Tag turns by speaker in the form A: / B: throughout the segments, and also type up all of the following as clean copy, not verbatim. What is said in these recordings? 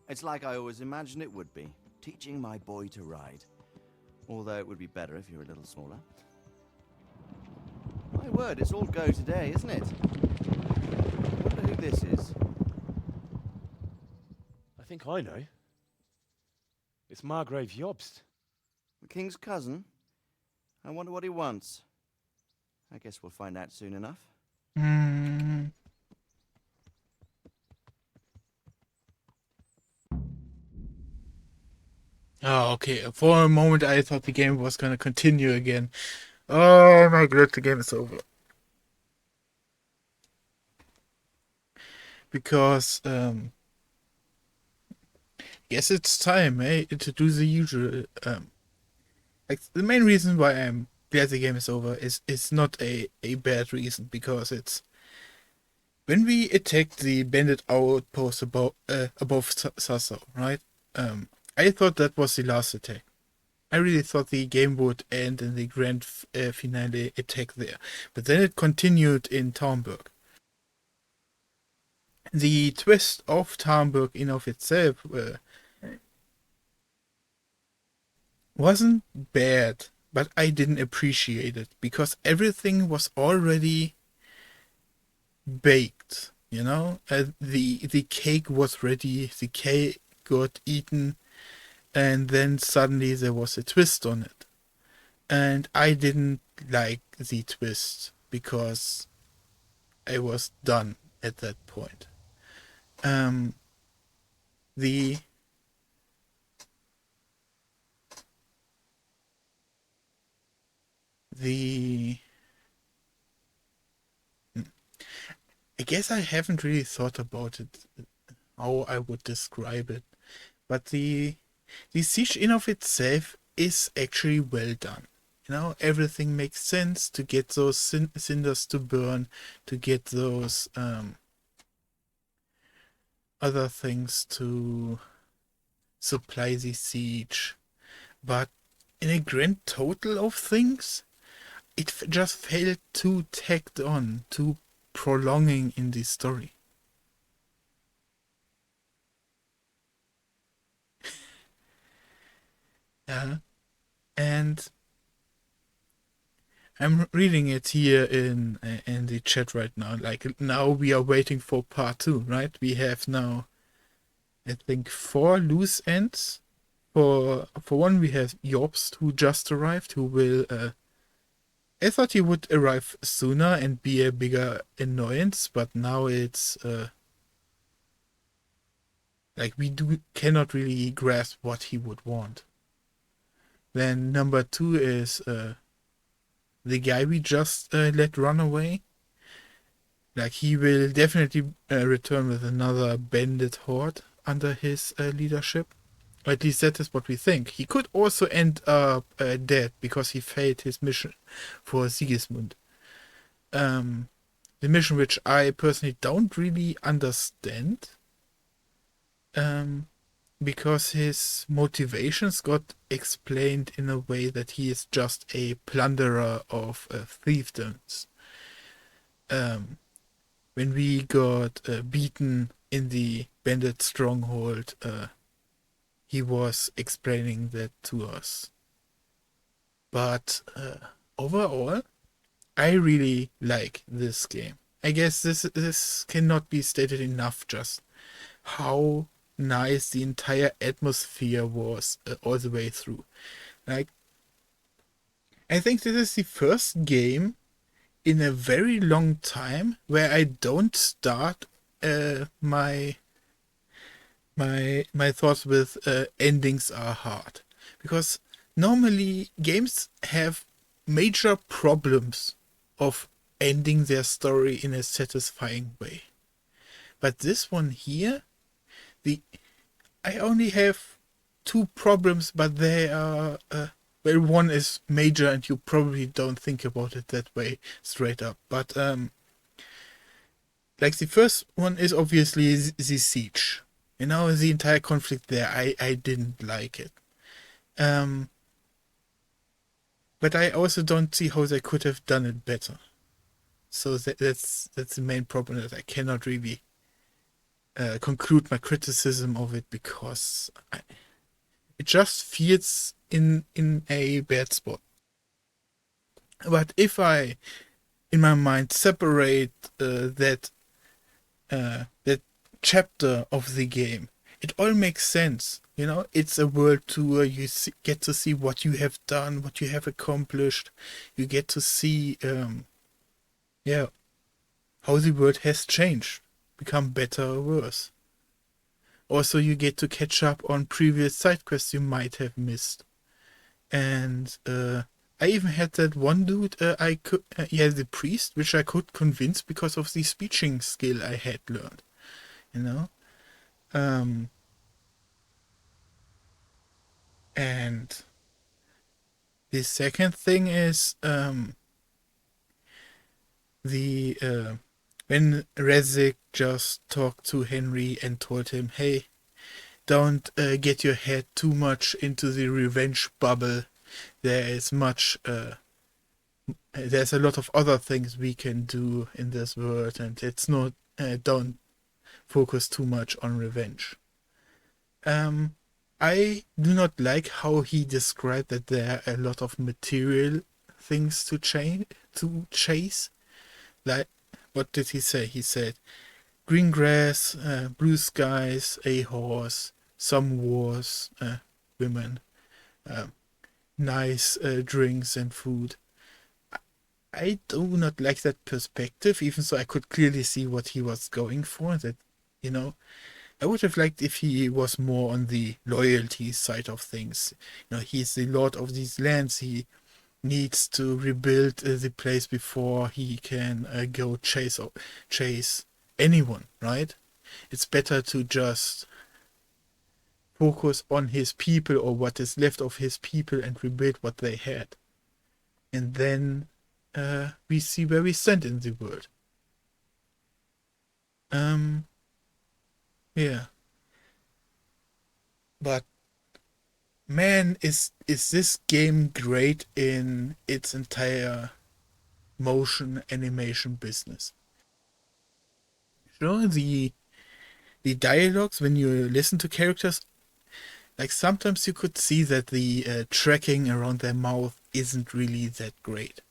A: It's like I always imagined it would be, teaching my boy to ride. Although it would be better if you were a little smaller. My word, it's all go today, isn't it? I wonder who this is.
B: I think I know. It's Margrave Jobst.
A: The king's cousin? I wonder what he wants. I guess we'll find out soon enough.
C: Hmm. Oh, okay. For a moment, I thought the game was gonna continue again. Oh my god, the game is over. Because, guess it's time, eh, to do the usual. Like the main reason why I'm glad the game is over is it's not a bad reason, because it's when we attacked the bandit outpost above Sassau, right? I thought that was the last attack. I really thought the game would end in the grand finale attack there, but then it continued in Taumburg. The twist of Taumburg in of itself wasn't bad, but I didn't appreciate it because everything was already baked. You know, the cake was ready, the cake got eaten, and then suddenly there was a twist on it, and I didn't like the twist because I was done at that point. The I guess I haven't really thought about it, how I would describe it, but the siege in of itself is actually well done. You know, everything makes sense to get those cinders to burn, to get those other things to supply the siege. But in a grand total of things, it just felt too tacked on, too prolonging in the story. And I'm reading it here in the chat right now. Like now we are waiting for part 2, right? We have now, I think, 4 loose ends. For one, we have Jobst, who just arrived, who will. I thought he would arrive sooner and be a bigger annoyance, but now it's like we cannot really grasp what he would want. Then number 2 is the guy we just let run away. Like he will definitely return with another bandit horde under his leadership. Or at least that is what we think. He could also end up dead because he failed his mission for Sigismund. The mission which I personally don't really understand. Because his motivations got explained in a way that he is just a plunderer of fiefdoms. When we got beaten in the bandit stronghold, he was explaining that to us. But overall, I really like this game. I guess this cannot be stated enough, just how nice the entire atmosphere was all the way through. Like, I think this is the first game in a very long time where I don't start my thoughts with endings are hard, because normally games have major problems of ending their story in a satisfying way, but this one here, I only have 2 problems, but they are well, one is major and you probably don't think about it that way straight up, but like the first one is obviously the siege. You know, the entire conflict there, I didn't like it. But I also don't see how they could have done it better. So that's the main problem, that I cannot really conclude my criticism of it, because it just feels in a bad spot. But if I, in my mind, separate that chapter of the game, it all makes sense. You know, it's a world tour. You get to see what you have done, what you have accomplished. You get to see, how the world has changed, become better or worse. Also, you get to catch up on previous side quests you might have missed. And I even had that one dude, the priest, which I could convince because of the speeching skill I had learned. You know? And the second thing is when Rezik just talked to Henry and told him, hey, don't get your head too much into the revenge bubble. There's a lot of other things we can do in this world, and it's not, don't focus too much on revenge. I do not like how he described that there are a lot of material things to chase. Like, what did he say? He said, green grass, blue skies, a horse, some wars, women, nice drinks and food. I do not like that perspective, even though I could clearly see what he was going for. That, you know, I would have liked if he was more on the loyalty side of things. You know, he's the lord of these lands. He needs to rebuild the place before he can go chase anyone, right? It's better to just focus on his people, or what is left of his people, and rebuild what they had. And then we see where we stand in the world. Yeah. But man, is this game great in its entire motion animation business. Sure, the dialogues, when you listen to characters, like sometimes you could see that the tracking around their mouth isn't really that great.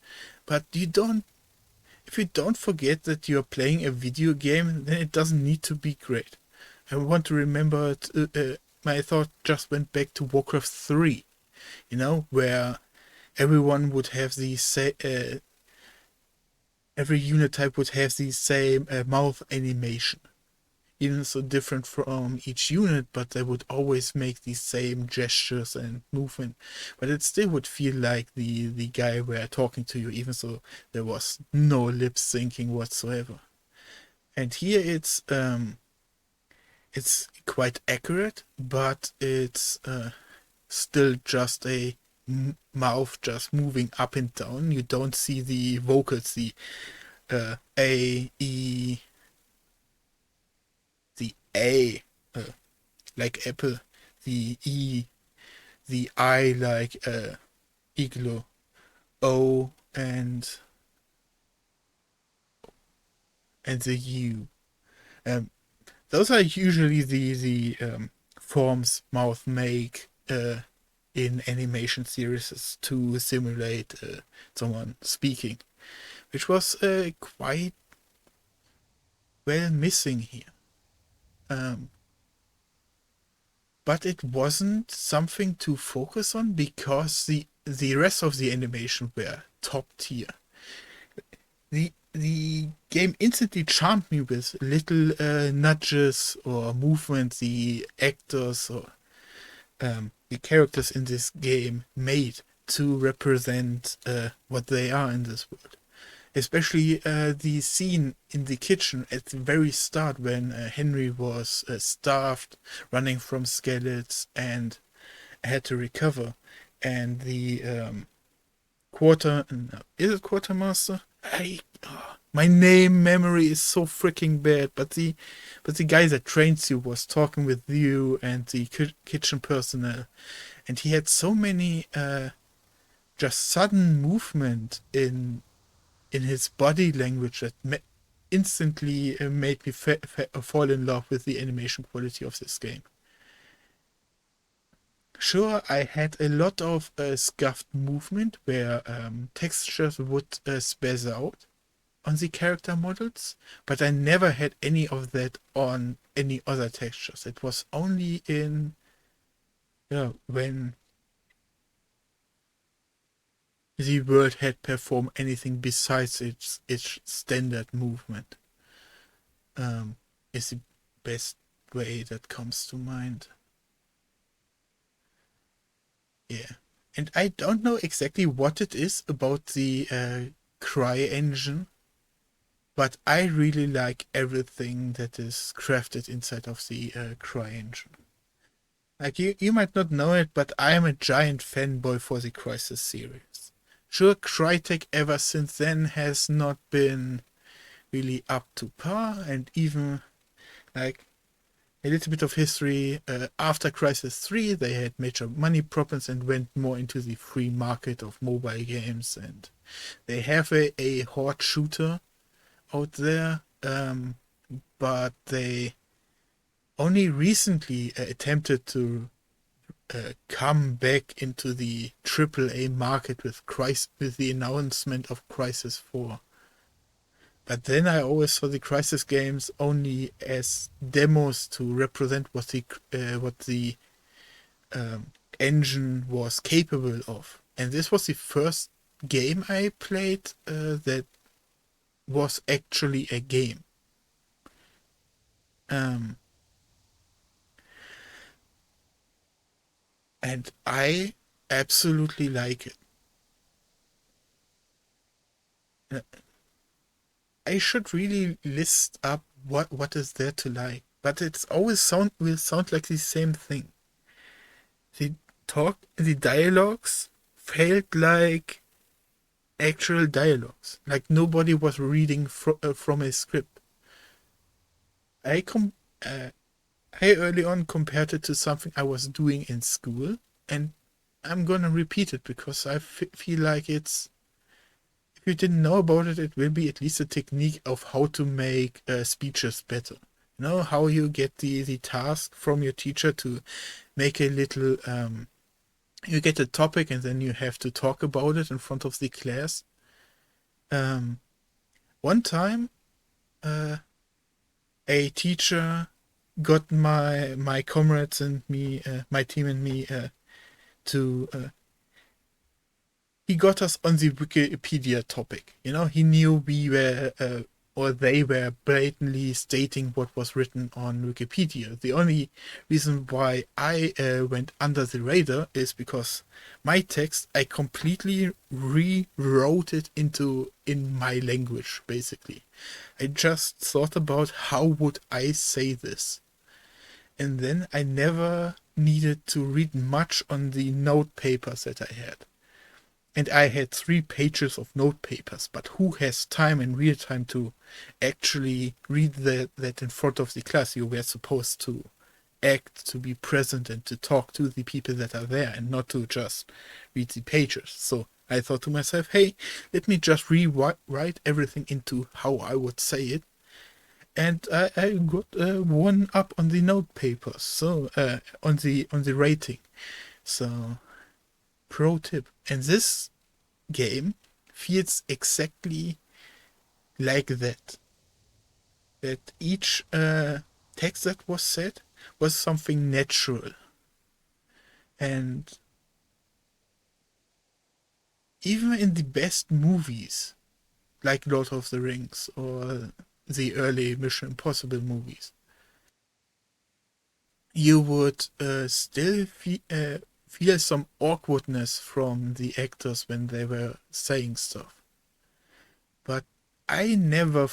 C: But if you don't forget that you're playing a video game, then it doesn't need to be great. I want to remember, my thought just went back to Warcraft 3, you know, where everyone would have every unit type would have the same mouth animation. Even so different from each unit, but they would always make the same gestures and movement. But it still would feel like the guy were talking to you, even so there was no lip syncing whatsoever. And here it's quite accurate, but it's still just a mouth just moving up and down. You don't see the vocals, the A, E, the A like apple, the E, the I like igloo, O, and the U. Those are usually the forms mouth make in animation series to simulate someone speaking, which was quite well missing here. But it wasn't something to focus on because the rest of the animation were top tier. The game instantly charmed me with little nudges or movements the actors or the characters in this game made to represent what they are in this world. Especially the scene in the kitchen at the very start when Henry was starved, running from skeletons, and had to recover. And the is it quartermaster? My name memory is so freaking bad, but the guy that trains you was talking with you and the kitchen personnel, and he had so many just sudden movement in his body language that instantly made me fall in love with the animation quality of this game. Sure, I had a lot of scuffed movement where textures would spaz out on the character models, but I never had any of that on any other textures. It was only in when the world had performed anything besides its standard movement. Is the best way that comes to mind. Yeah. And I don't know exactly what it is about the Cry engine, but I really like everything that is crafted inside of the Cry engine. Like, you might not know it, but I am a giant fanboy for the Crysis series. Sure, Crytek ever since then has not been really up to par, and even, like, a little bit of history, after Crysis 3 they had major money problems and went more into the free market of mobile games, and they have a horde shooter out there, but they only recently attempted to come back into the AAA market with the announcement of Crysis 4. But then I always saw the Crysis games only as demos to represent what the engine was capable of. And this was the first game I played that was actually a game. And I absolutely like it. I should really list up what is there to like, but it's always will sound like the same thing. The dialogues felt like actual dialogues, like nobody was reading from a script. I early on compared it to something I was doing in school, and I'm gonna repeat it because I feel like it's. If you didn't know about it, it will be at least a technique of how to make speeches better. You know, how you get the task from your teacher to make a little, you get a topic and then you have to talk about it in front of the class. One time, a teacher got my comrades and me, my team and me, to he got us on the Wikipedia topic. You know, he knew we were, or they were blatantly stating what was written on Wikipedia. The only reason why I went under the radar is because my text, I completely rewrote it in my language, basically. I just thought about how would I say this. And then I never needed to read much on the note papers that I had. And I had 3 pages of note papers, but who has time in real time to actually read that in front of the class? You were supposed to act, to be present, and to talk to the people that are there, and not to just read the pages. So I thought to myself, hey, let me just rewrite everything into how I would say it. And I got 1 up on the note papers, so on the rating. So, pro tip. And this game feels exactly like that. That each text that was said was something natural. And even in the best movies, like Lord of the Rings or the early Mission Impossible movies, you would still feel some awkwardness from the actors when they were saying stuff. But I never...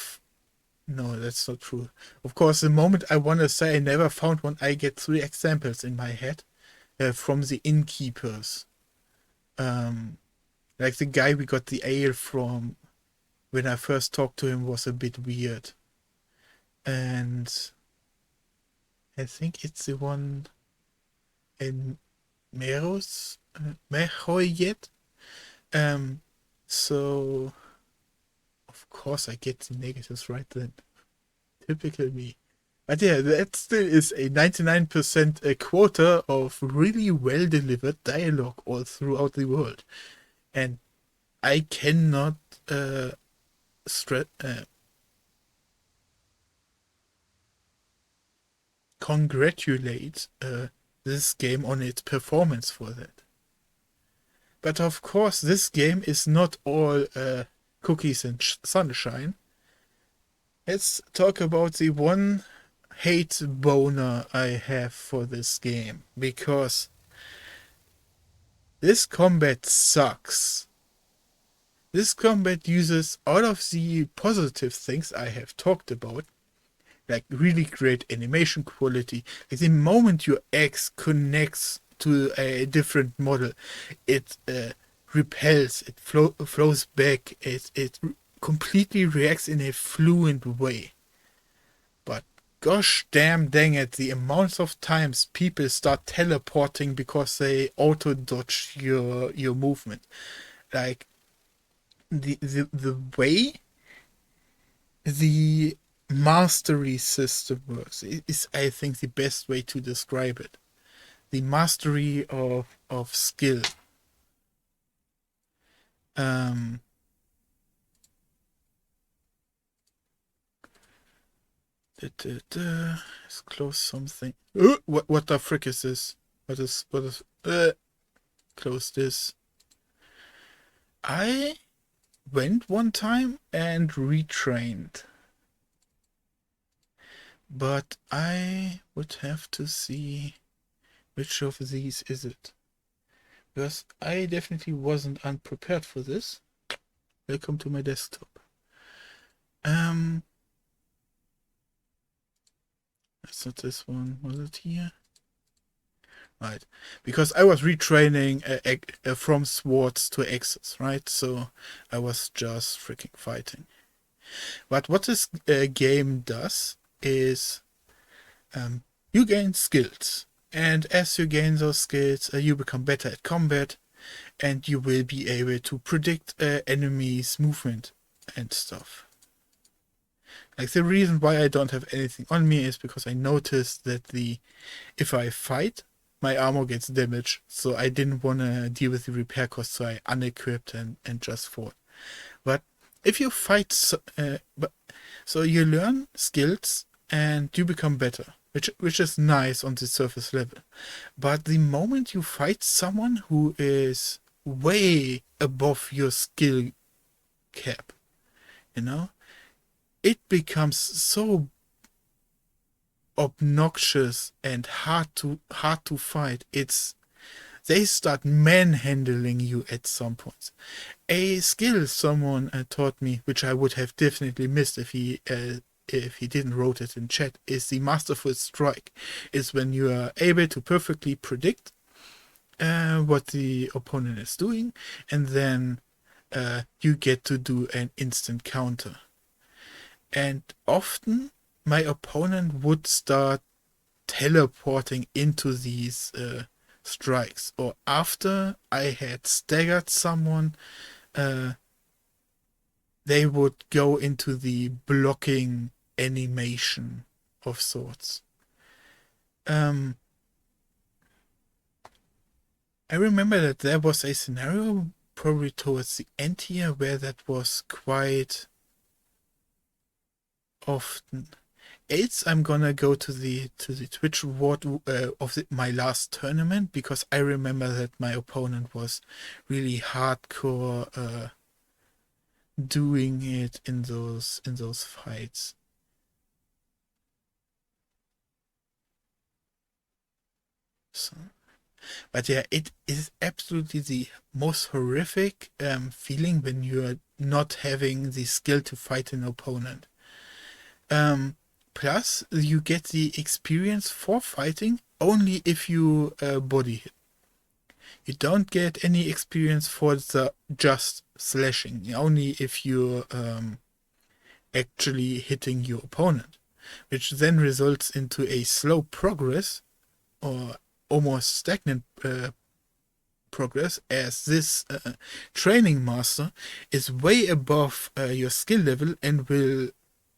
C: No, that's not true. Of course, the moment I want to say I never found one, I get 3 examples in my head from the innkeepers. Like the guy we got the ale from, when I first talked to him, was a bit weird. And I think it's the one in Meroyet. So of course I get the negatives right then. Typical me. But yeah, that still is a 99% a quota of really well delivered dialogue all throughout the world. And I cannot congratulate this game on its performance for that. But of course, this game is not all cookies and sunshine. Let's talk about the one hate boner I have for this game, because this combat sucks. This combat uses all of the positive things I have talked about, like really great animation quality. Like the moment your axe connects to a different model, it repels, it flows back, it completely reacts in a fluent way. But gosh dang it, the amounts of times people start teleporting because they auto dodge your movement. Like the way the mastery system works is, I think, the best way to describe it. The mastery of skill. Let's close something. What the frick is this? What is close this. I went one time and retrained, but I would have to see which of these is it, because I definitely wasn't unprepared for this. Welcome to my desktop. That's not this one. Was it here? Right, because I was retraining from swords to axes, right? So I was just freaking fighting. But what this game does is you gain skills, and as you gain those skills, you become better at combat, and you will be able to predict enemies' movement and stuff. Like, the reason why I don't have anything on me is because I noticed that if I fight, my armor gets damaged, so I didn't want to deal with the repair costs, so I unequipped and just fought. But if you fight, so you learn skills and you become better, which is nice on the surface level. But the moment you fight someone who is way above your skill cap, it becomes so obnoxious and hard to fight. They start manhandling you at some points. A skill someone taught me, which I would have definitely missed if he didn't wrote it in chat, is the Masterful Strike. Is when you are able to perfectly predict what the opponent is doing, and then you get to do an instant counter. And often my opponent would start teleporting into these strikes, or after I had staggered someone, they would go into the blocking animation of sorts. I remember that there was a scenario probably towards the end here where that was quite often. Else I'm gonna go to the Twitch reward of my last tournament, because I remember that my opponent was really hardcore doing it in those fights. So, but yeah, it is absolutely the most horrific feeling when you're not having the skill to fight an opponent. Plus, you get the experience for fighting only if you body hit. You don't get any experience for the just slashing, only if you're actually hitting your opponent, which then results into a slow progress or almost stagnant progress, as this training master is way above your skill level and will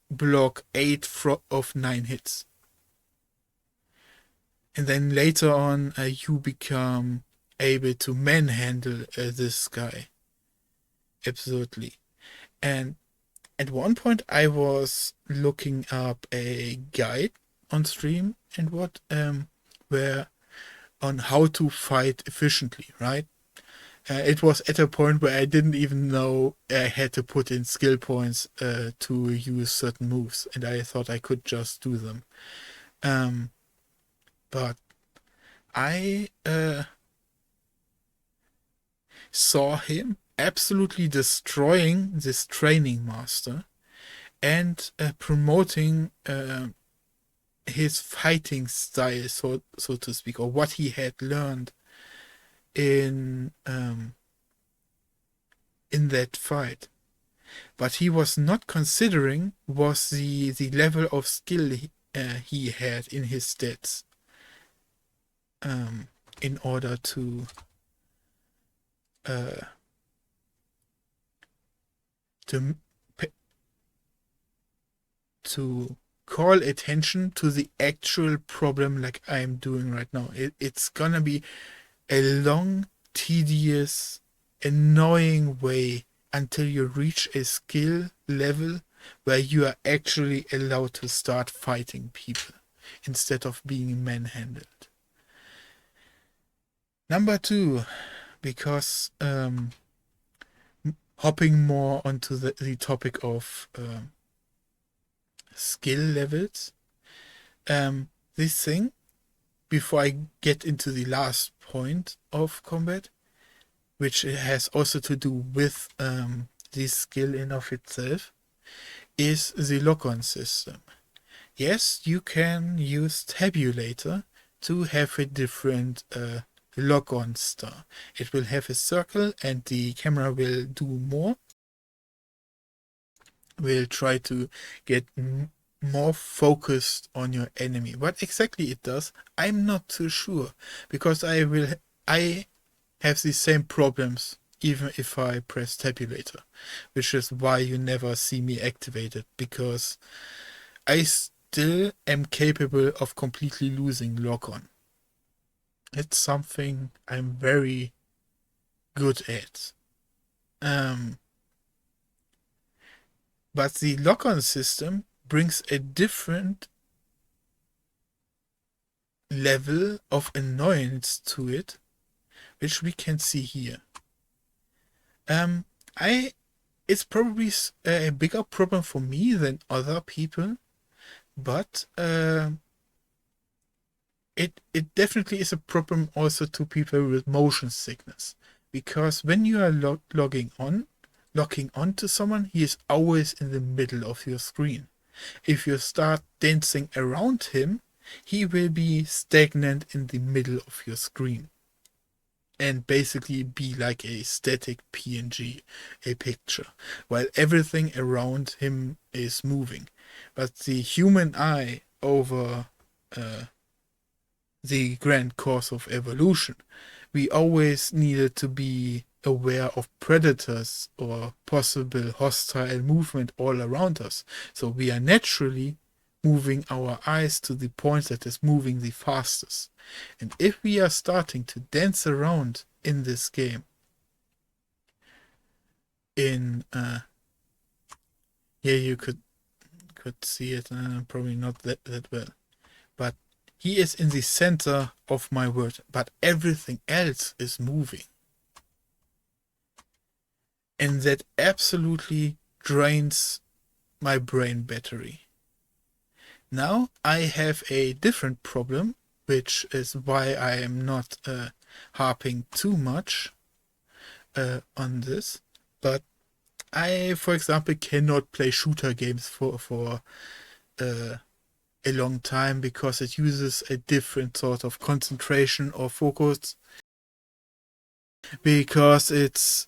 C: block 8 of 9 hits. And then later on, you become able to manhandle this guy. Absolutely. And at one point, I was looking up a guide on stream and where on how to fight efficiently, right? It was at a point where I didn't even know I had to put in skill points to use certain moves, and I thought I could just do them. But I saw him absolutely destroying this training master and promoting his fighting style, so to speak, or what he had learned in that fight. But he was not considering was the level of skill he had in his stats in order to call attention to the actual problem like I'm doing right now. It's gonna be a long, tedious, annoying way until you reach a skill level where you are actually allowed to start fighting people instead of being manhandled. Number 2, because hopping more onto the topic of skill levels, this thing, before I get into the last point of combat, which has also to do with this skill in of itself, is the lock-on system. Yes, you can use Tabulator to have a different lock-on star. It will have a circle and the camera will do more. Will try to get more focused on your enemy. What exactly it does, I'm not too sure, because I have the same problems even if I press Tabulator, which is why you never see me activate it, because I still am capable of completely losing lock-on. It's something I'm very good at. But the lock-on system brings a different level of annoyance to it, which we can see here. It's probably a bigger problem for me than other people, but it definitely is a problem also to people with motion sickness, because when you are locking on to someone, he is always in the middle of your screen. If you start dancing around him, he will be stagnant in the middle of your screen and basically be like a static PNG, a picture, while everything around him is moving. But the human eye, over the grand course of evolution, we always needed to be aware of predators or possible hostile movement all around us. So we are naturally moving our eyes to the point that is moving the fastest. And if we are starting to dance around in this game, here you could see it, probably not that well, but he is in the center of my world, but everything else is moving. And that absolutely drains my brain battery. Now I have a different problem, which is why I am not harping too much on this. But I, for example, cannot play shooter games for a long time, because it uses a different sort of concentration or focus. Because it's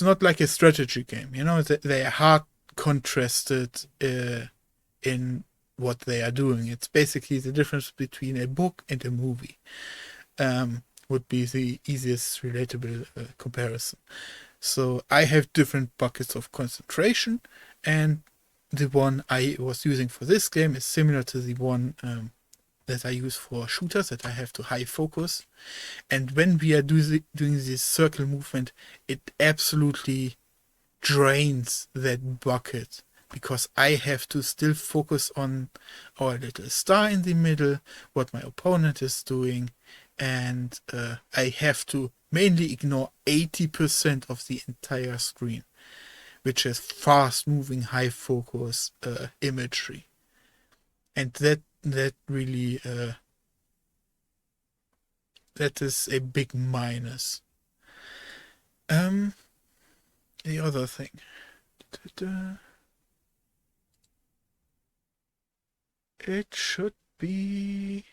C: not like a strategy game, you know. They are hard contrasted in what they are doing. It's basically the difference between a book and a movie. would be the easiest relatable comparison. So I have different buckets of concentration, and the one I was using for this game is similar to the one that I use for shooters, that I have to high focus. And when we are doing this circle movement, it absolutely drains that bucket, because I have to still focus on our little star in the middle, what my opponent is doing, and I have to mainly ignore 80% of the entire screen, which is fast moving, high focus imagery. And that really that is a big minus. The other thing. It should be...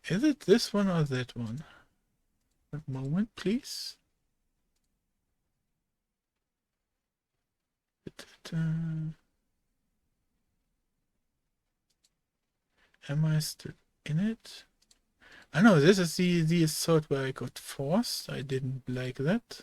C: Is it this one or that one? A moment, please. Am I still in it? I know this is the assault where I got forced. I didn't like that.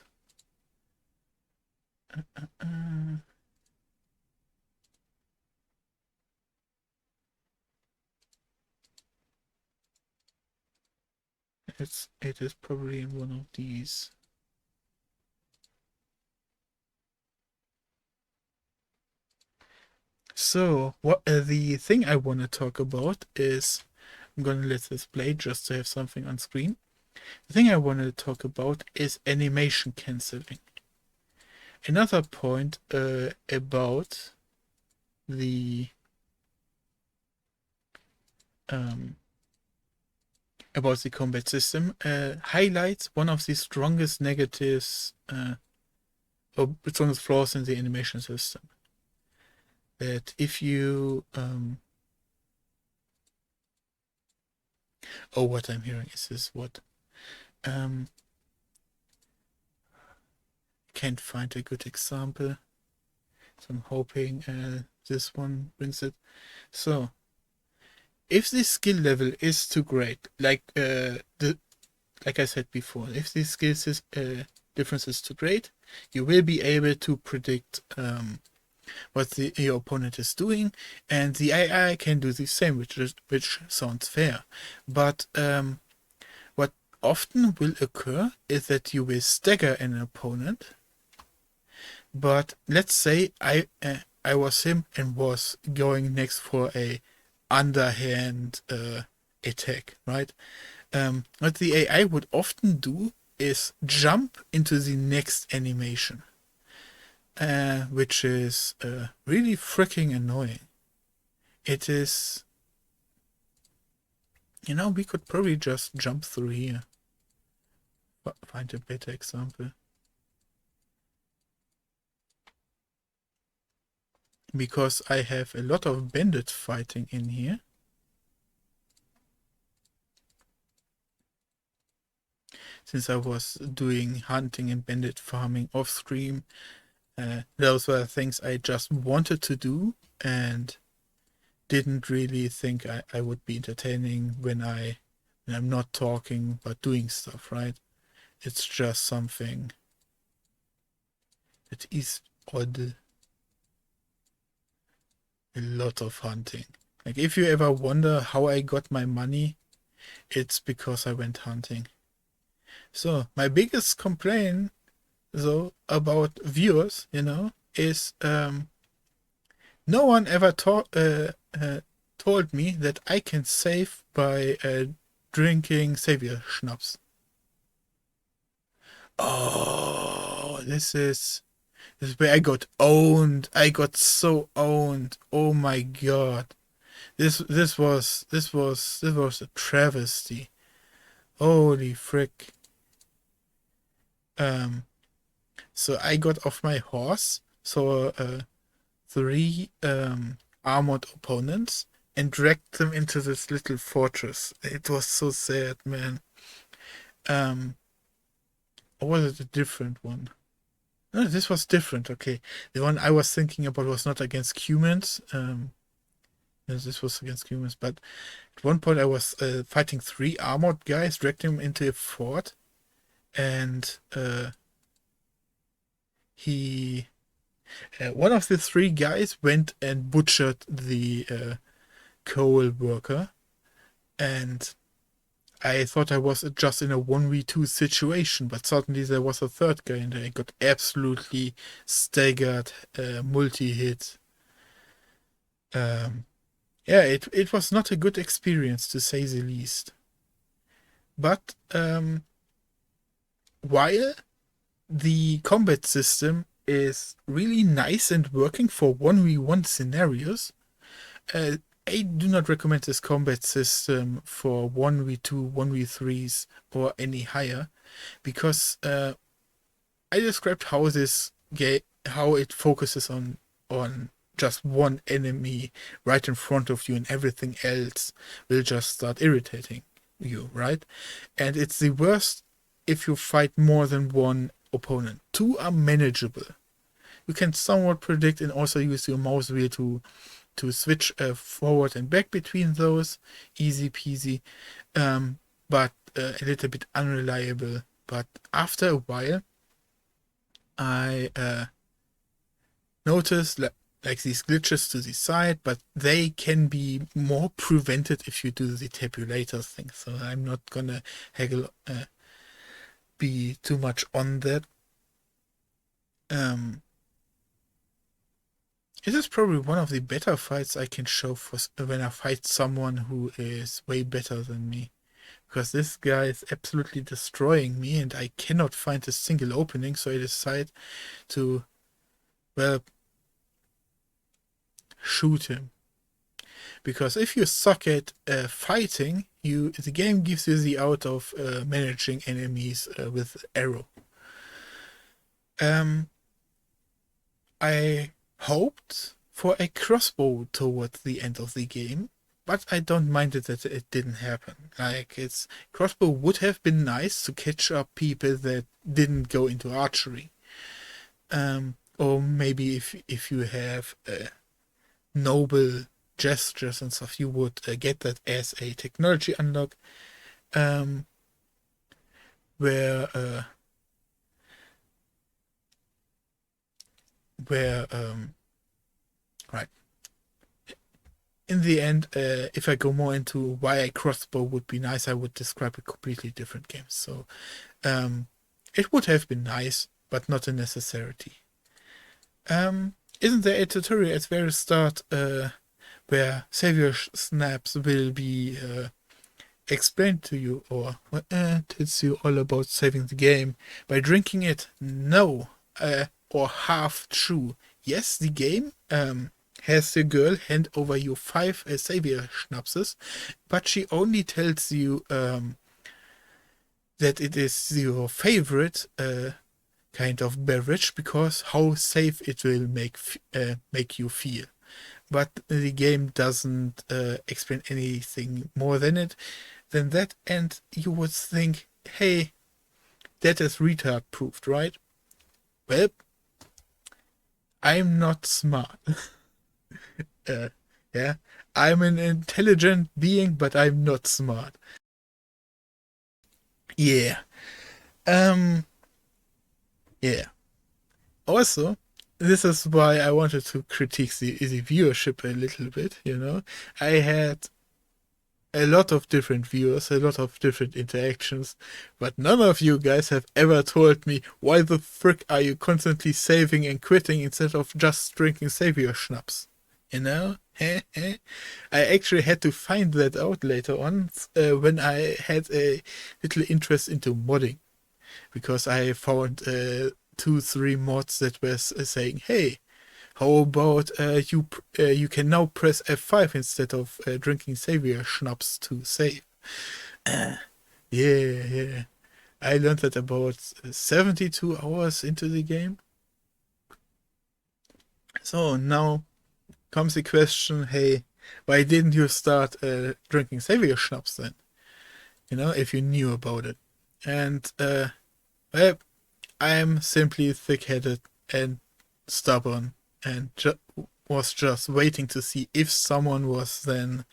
C: It is probably in one of these. So what the thing I want to talk about is, I'm gonna let this play just to have something on screen. The thing I want to talk about is animation cancelling. Another point about the combat system highlights one of the strongest negatives or strongest flaws in the animation system. That if you what I'm hearing is this what can't find a good example, so I'm hoping this one brings it. So if the skill level is too great, like I said before, if the skills difference is too great, you will be able to predict what your opponent is doing, and the AI can do the same, which sounds fair. But what often will occur is that you will stagger an opponent. But let's say I was him and was going next for a underhand attack, right? What the AI would often do is jump into the next animation, which is really freaking annoying. It is, we could probably just jump through here. Find a better example. Because I have a lot of bandit fighting in here. Since I was doing hunting and bandit farming off stream, those were things I just wanted to do and didn't really think I would be entertaining when I'm not talking but doing stuff, right? It's just something that is odd. A lot of hunting. Like, if you ever wonder how I got my money, it's because I went hunting. So my biggest complaint, though, about viewers, is no one ever told me that I can save by drinking savior schnapps. Oh, this is where I got owned. I got so owned. Oh my god. This was a travesty. Holy frick. So I got off my horse, saw 3 armored opponents, and dragged them into this little fortress. It was so sad, man. Or was it a different one? No, this was different. Okay, the one I was thinking about was not against humans. Yes, this was against humans, but at one point I was fighting 3 armored guys, dragged them into a fort, and he one of the 3 guys went and butchered the coal worker, and I thought I was just in a 1v2 situation, but suddenly there was a 3rd guy and I got absolutely staggered, multi-hit. Yeah, it was not a good experience, to say the least. But while the combat system is really nice and working for 1v1 scenarios, I do not recommend this combat system for 1v2, 1v3s, or any higher, because I described how how it focuses on just one enemy right in front of you, and everything else will just start irritating you, right? And it's the worst if you fight more than one opponent. 2 are manageable. You can somewhat predict and also use your mouse wheel to switch forward and back between those. Easy peasy. But a little bit unreliable. But after a while, I noticed like these glitches to the side, but they can be more prevented if you do the tabulator thing. So I'm not gonna be too much on that. It is probably one of the better fights I can show for when I fight someone who is way better than me. Because this guy is absolutely destroying me and I cannot find a single opening, so I decide to, well, shoot him. Because if you suck at fighting, the game gives you the out of managing enemies with arrow. I hoped for a crossbow towards the end of the game, but I don't mind it that it didn't happen. Like, crossbow would have been nice to catch up people that didn't go into archery. Or maybe if you have noble gestures and stuff, you would get that as a technology unlock. Where right. In the end, if I go more into why a crossbow would be nice, I would describe a completely different game. So it would have been nice, but not a necessity. Isn't there a tutorial at the very start where savior snaps will be explained to you, or tells you all about saving the game by drinking it? No, or half true. Yes, the game has the girl hand over you 5 savior schnapses, but she only tells you that it is your favorite kind of beverage because how safe it will make you feel. But the game doesn't explain anything more than that, and you would think, hey, that is retard proofed, right? Well, I'm not smart. Yeah, I'm an intelligent being, but I'm not smart. Yeah. Yeah. Also, this is why I wanted to critique the viewership a little bit, you know. I had a lot of different viewers, a lot of different interactions, but none of you guys have ever told me why the frick are you constantly saving and quitting instead of just drinking savior schnapps. You know? I actually had to find that out later on when I had a little interest into modding. Because I found 2-3 mods that were saying, hey, how about you can now press F5 instead of drinking savior schnapps to save. Yeah. I learned that about 72 hours into the game. So now comes the question, hey, why didn't you start drinking savior schnapps then? You know, if you knew about it. And, well, I'm simply thick-headed and stubborn and was just waiting to see if someone was then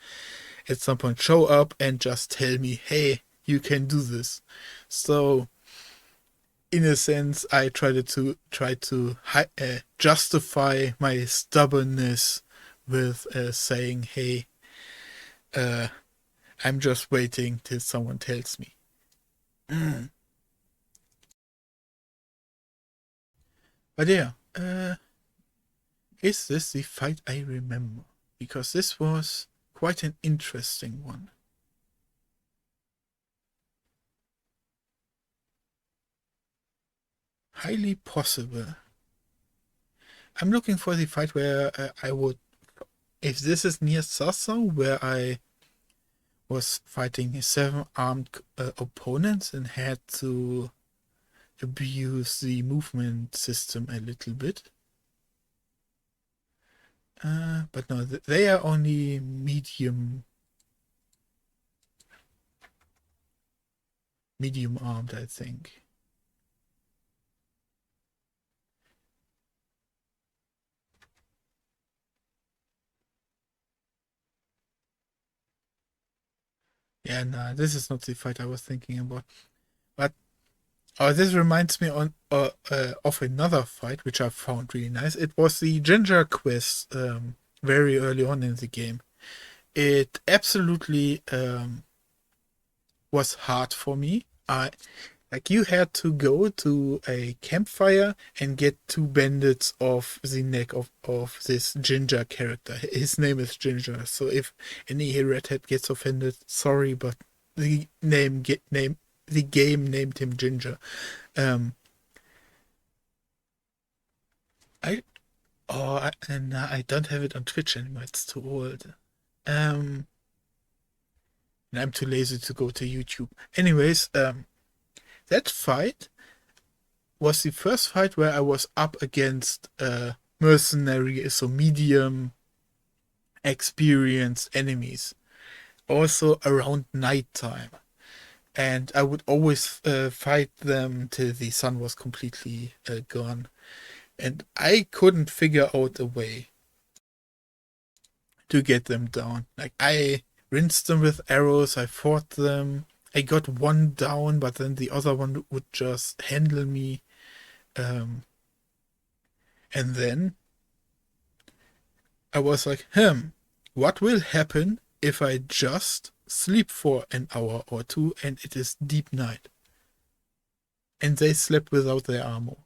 C: at some point show up and just tell me, hey, you can do this. So in a sense, I tried to justify my stubbornness with saying, hey, I'm just waiting till someone tells me. But yeah, is this the fight I remember? Because this was quite an interesting one. Highly possible. I'm looking for the fight where I would, if this is near Sasa, where I was fighting 7 armed opponents and had to abuse the movement system a little bit. But no, they are only medium armed, I think. Yeah, nah, this is not the fight I was thinking about. But this reminds me of another fight which I found really nice. It was the Ginger quest very early on in the game. It absolutely was hard for me. You had to go to a campfire and get 2 bandits off the neck of this Ginger character. His name is Ginger, so if any redhead gets offended, sorry, but the game named him Ginger. I don't have it on Twitch anymore. It's too old. And I'm too lazy to go to YouTube. Anyways, that fight was the first fight where I was up against mercenary, so medium experienced enemies. Also around nighttime. And I would always fight them till the sun was completely gone. And I couldn't figure out a way to get them down. I rinsed them with arrows, I fought them. I got one down, but then the other one would just handle me. And then I was like, what will happen if I just sleep for an hour or 2 and it is deep night? And they slept without their armor.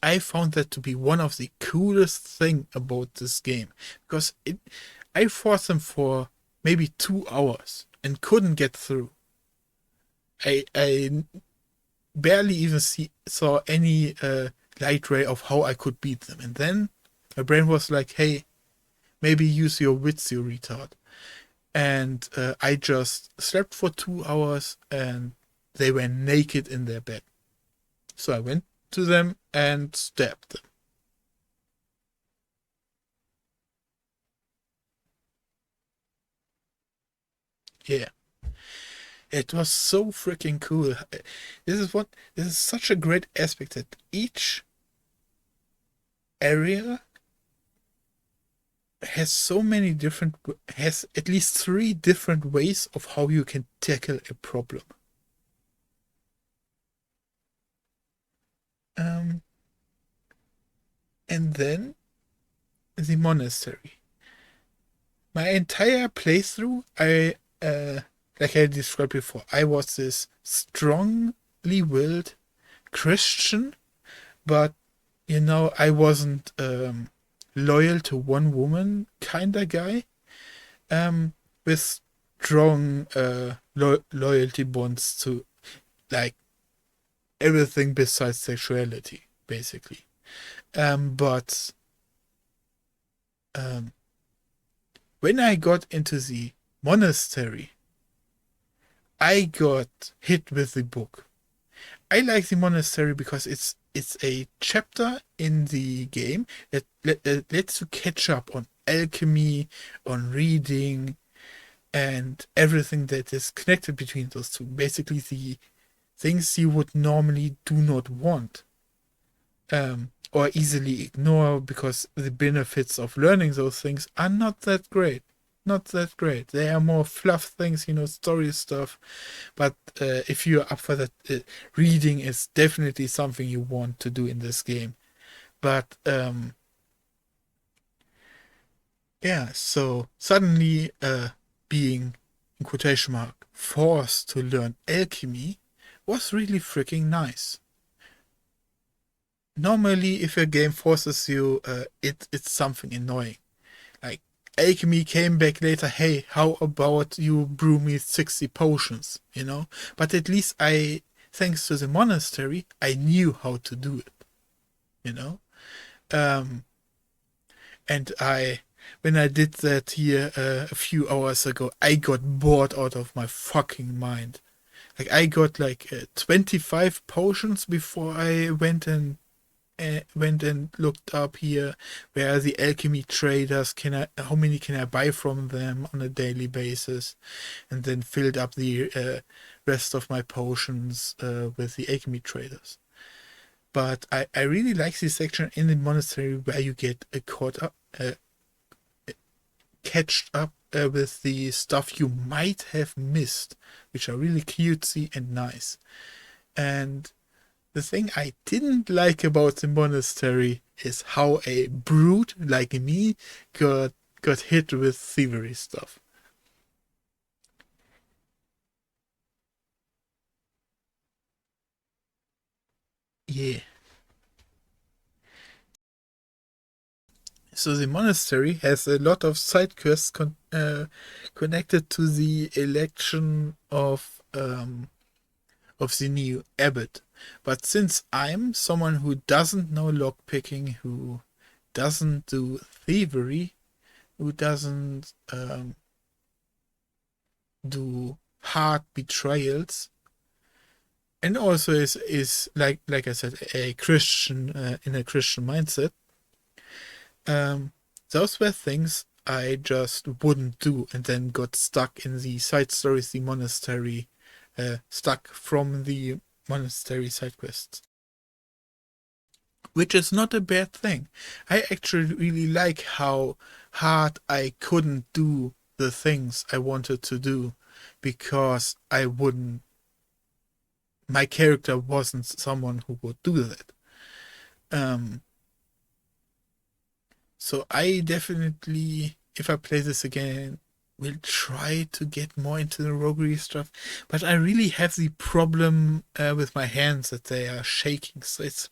C: I found that to be one of the coolest thing about this game, because I fought them for maybe 2 hours and couldn't get through. I barely even saw any light ray of how I could beat them. And then my brain was like, hey, maybe use your wits, you retard. And I just slept for 2 hours and they were naked in their bed. So I went to them and stabbed them. Yeah. It was so freaking cool. This is such a great aspect that each area has has at least 3 different ways of how you can tackle a problem. And then the monastery. My entire playthrough, like I described before, I was this strongly willed Christian, but I wasn't loyal to one woman kind of guy, with strong loyalty bonds to like everything besides sexuality, basically. But when I got into the monastery, I got hit with the book. I like the monastery because it's a chapter in the game that lets you catch up on alchemy, on reading, and everything that is connected between those two. Basically, the things you would normally do not want. or easily ignore because the benefits of learning those things are not that great. Not that great. They are more fluff things, story stuff. But if you're up for that, reading is definitely something you want to do in this game. But yeah, so suddenly being, in quotation mark, forced to learn alchemy was really freaking nice. Normally, if a game forces you, it's something annoying. Like, alchemy came back later, hey, how about you brew me 60 potions, But at least thanks to the monastery, I knew how to do it, And when I did that here a few hours ago, I got bored out of my fucking mind. Like, I got 25 potions before I went and looked up here where are the alchemy traders, how many can I buy from them on a daily basis, and then filled up the rest of my potions with the alchemy traders. But I really like this section in the monastery where you get catched up with the stuff you might have missed, which are really cutesy and nice. And the thing I didn't like about the monastery is how a brute like me got hit with thievery stuff. Yeah. So the monastery has a lot of side quests connected to the election of the new abbot. But since I'm someone who doesn't know lockpicking, who doesn't do thievery, who doesn't do hard betrayals, and also is like I said, a Christian in a Christian mindset, those were things I just wouldn't do, and then got stuck in the side stories, the monastery, stuck from the monastery side quests. Which is not a bad thing. I actually really like how hard I couldn't do the things I wanted to do because my character wasn't someone who would do that. So I definitely, if I play this again, will try to get more into the roguery stuff. But I really have the problem with my hands that they are shaking. So it's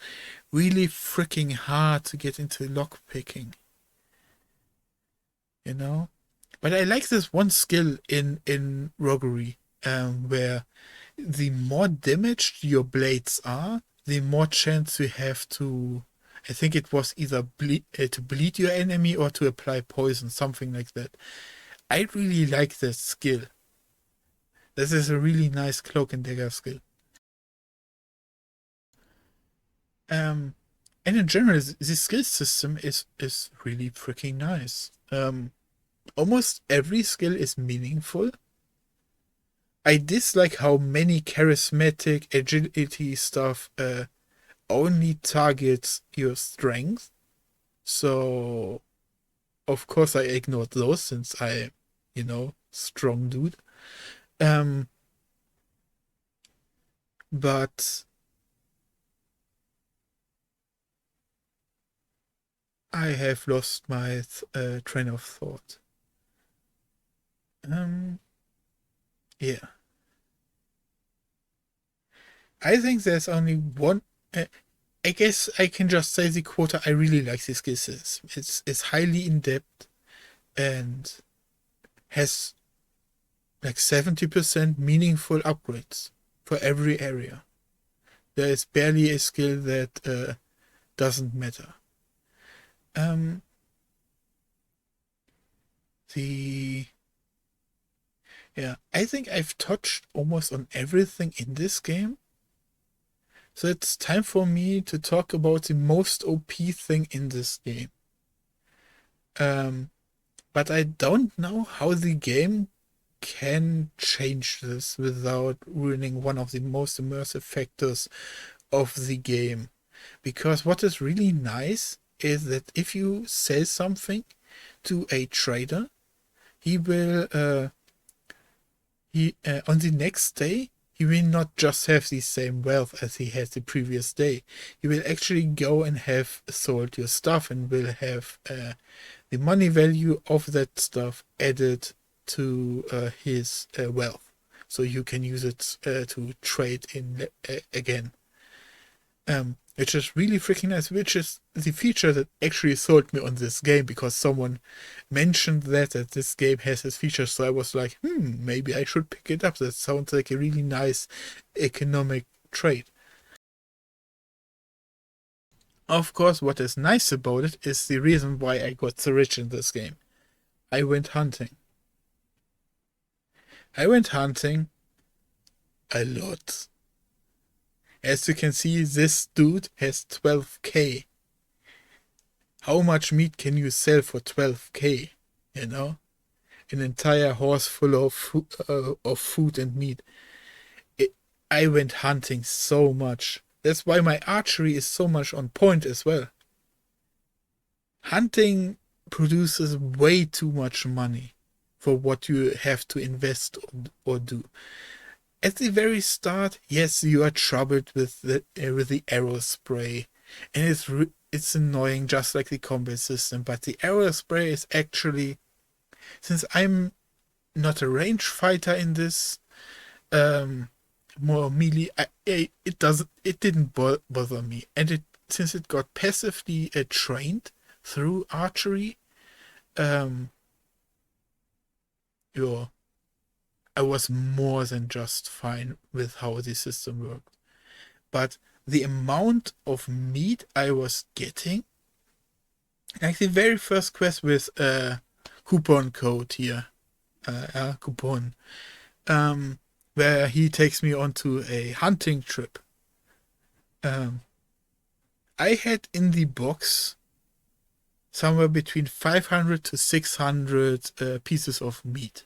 C: really freaking hard to get into lockpicking. But I like this one skill in roguery, where the more damaged your blades are, the more chance you have to, I think it was either to bleed your enemy or to apply poison, something like that. I really like this skill. This is a really nice cloak and dagger skill. And in general, the skill system is really freaking nice. Almost every skill is meaningful. I dislike how many charismatic agility stuff only targets your strength. So, of course, I ignored those since I, strong dude. But I have lost my train of thought. Yeah. I think there's only one. I guess I can just say the quota. I really like this skill system. It's highly in depth and has 70% meaningful upgrades for every area. There is barely a skill that doesn't matter. I think I've touched almost on everything in this game. So it's time for me to talk about the most OP thing in this game. But I don't know how the game can change this without ruining one of the most immersive factors of the game. because what is really nice is that if you sell something to a trader, he will on the next day he will not just have the same wealth as he had the previous day. He will actually go and have sold your stuff and will have the money value of that stuff added to his wealth, so you can use it to trade in again. Which is really freaking nice, which is the feature that actually sold me on this game, because someone mentioned that this game has this feature, so I was like, maybe I should pick it up. That sounds like a really nice economic trade. Of course, what is nice about it is the reason why I got so rich in this game. I went hunting. I went hunting a lot. As you can see, this dude has 12k. How much meat can you sell for 12k? You know? An entire horse full of food and meat. I went hunting so much. That's why my archery is so much on point as well. Hunting produces way too much money for what you have to invest or do. At the very start, yes, you are troubled with the arrow spray, and it's annoying, just like the combat system. But the arrow spray is actually, since I'm not a range fighter in this, more melee, it didn't bother me, and since it got passively trained through archery, I was more than just fine with how the system worked. But the amount of meat I was getting, like the very first quest with coupon code here, coupon, where he takes me onto a hunting trip. I had in the box somewhere between 500 to 600 pieces of meat.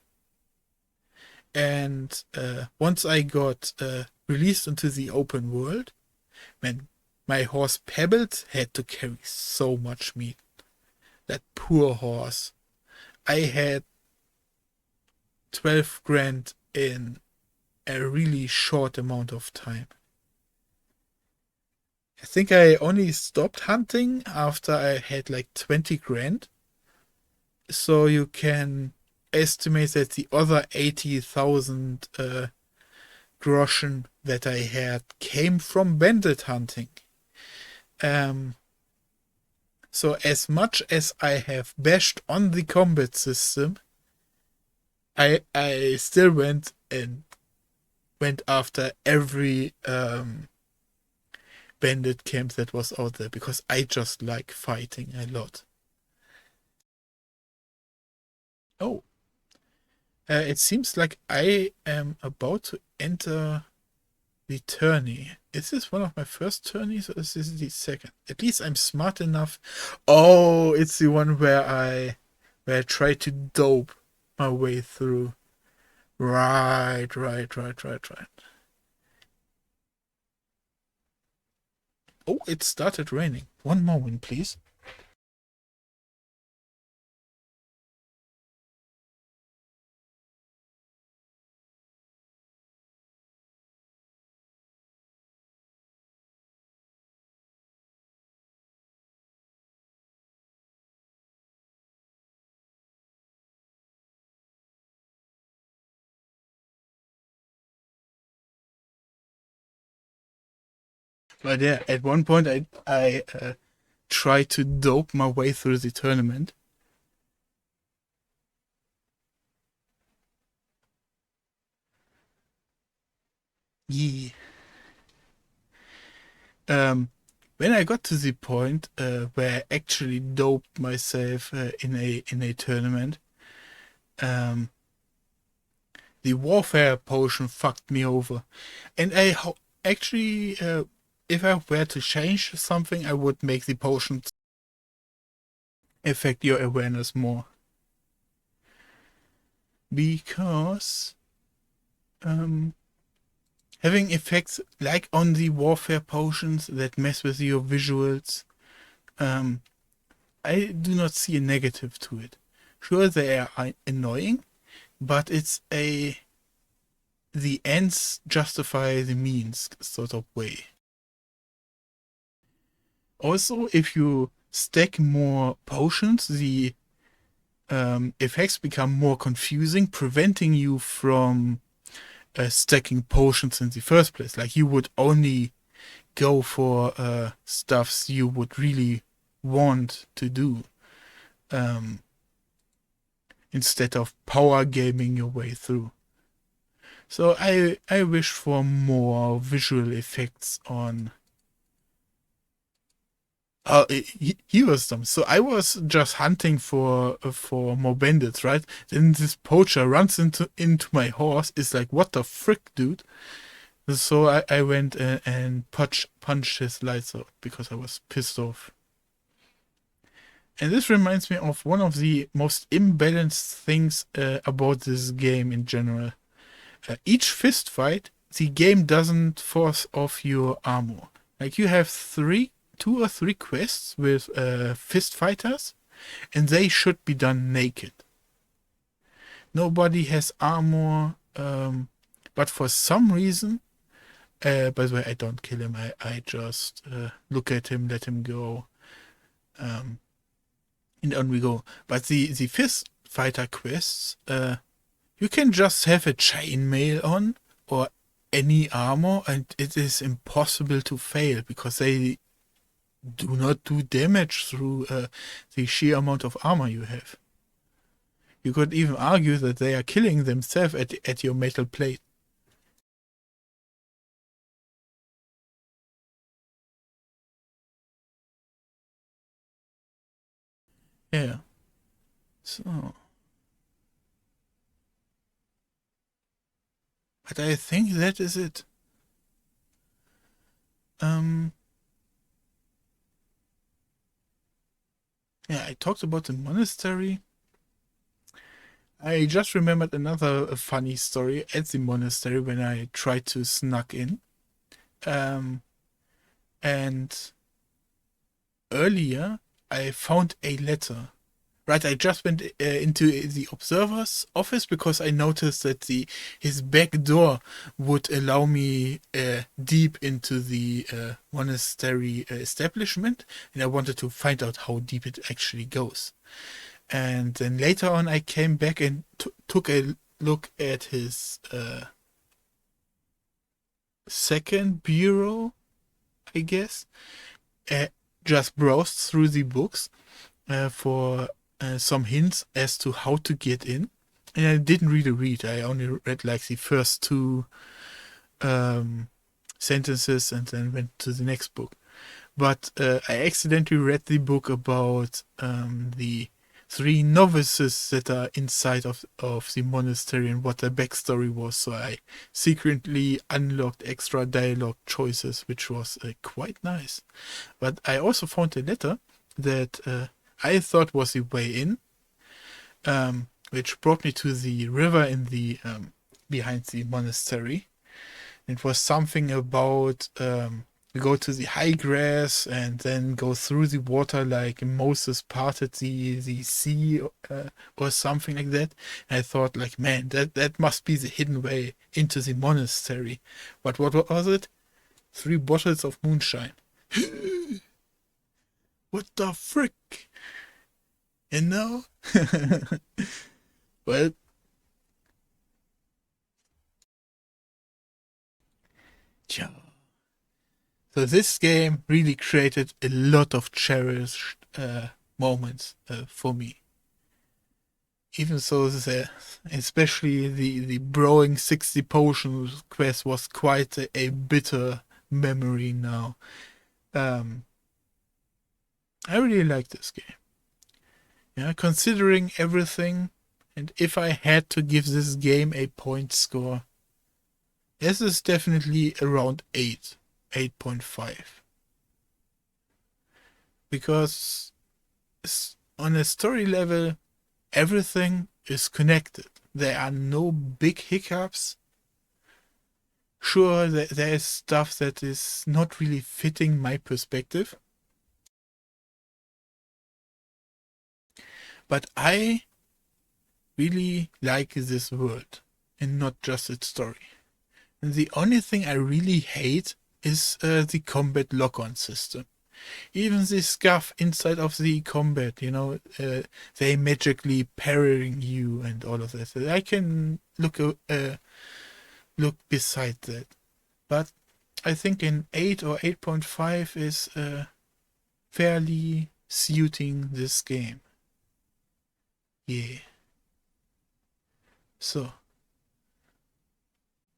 C: And once I got released into the open world, man, my horse Pebbles had to carry so much meat. That poor horse. I had 12 grand in a really short amount of time. I think I only stopped hunting after I had like 20 grand. So you can estimate that the other 80,000 groschen that I had came from bandit hunting. So as much as I have bashed on the combat system, I still went after every bandit camp that was out there, because I just like fighting a lot. Oh. It seems like I am about to enter the tourney. Is this one of my first tourneys, or is this the second? At least I'm smart enough. Oh, it's the one where I try to dope my way through. Right. Oh, it started raining. One moment, please. But yeah, at one point I tried to dope my way through the tournament. Yeah. When I got to the point where I actually doped myself in a tournament, the warfare potion fucked me over, and I actually, if I were to change something, I would make the potion affect your awareness more, because having effects like on the warfare potions that mess with your visuals, I do not see a negative to it. Sure, they are annoying, but it's the ends justify the means sort of way. Also, if you stack more potions, the effects become more confusing, preventing you from stacking potions in the first place. Like, you would only go for stuffs you would really want to do, instead of power gaming your way through. So I wish for more visual effects on here was them. So I was just hunting for more bandits, right? Then this poacher runs into my horse. It's like, what the frick, dude? So I went and punched his lights out because I was pissed off. And this reminds me of one of the most imbalanced things about this game in general. Each fist fight, the game doesn't force off your armor. Like, you have 2 or 3 quests with fist fighters, and they should be done naked. Nobody has armor, but for some reason, by the way, I don't kill him. I just look at him, let him go, and on we go. But the fist fighter quests, you can just have a chainmail on or any armor, and it is impossible to fail because they do not do damage through the sheer amount of armor you have. You could even argue that they are killing themselves at your metal plate. Yeah. So. But I think that is it. Yeah, I talked about the monastery. I just remembered another funny story at the monastery when I tried to snuck in. And earlier I found a letter. Right, I just went into the observer's office because I noticed that his back door would allow me deep into the monastery establishment, and I wanted to find out how deep it actually goes. And then later on, I came back and took a look at his second bureau, I guess. Just browsed through the books for some hints as to how to get in, and I didn't really read. I only read like the first 2 sentences and then went to the next book. But I accidentally read the book about the 3 novices that are inside of the monastery and what their backstory was. So I secretly unlocked extra dialogue choices, which was quite nice. But I also found a letter that I thought was the way in, which brought me to the river in the behind the monastery. It was something about we go to the high grass and then go through the water like Moses parted the sea or something like that. And I thought, like, man, that must be the hidden way into the monastery. But what was it? 3 bottles of moonshine. What the frick? You know? Well, yeah. So this game really created a lot of cherished moments for me. Even so, especially the Brewing 60 Potions quest was quite a bitter memory now. I really like this game. Yeah, considering everything, and if I had to give this game a point score, this is definitely around 8.5. Because on a story level, everything is connected. There are no big hiccups. Sure, there is stuff that is not really fitting my perspective. But I really like this world and not just its story. And the only thing I really hate is the combat lock-on system. Even the scuff inside of the combat, they magically parrying you and all of that. I can look beside that. But I think an 8 or 8.5 is fairly suiting this game. Yeah. So,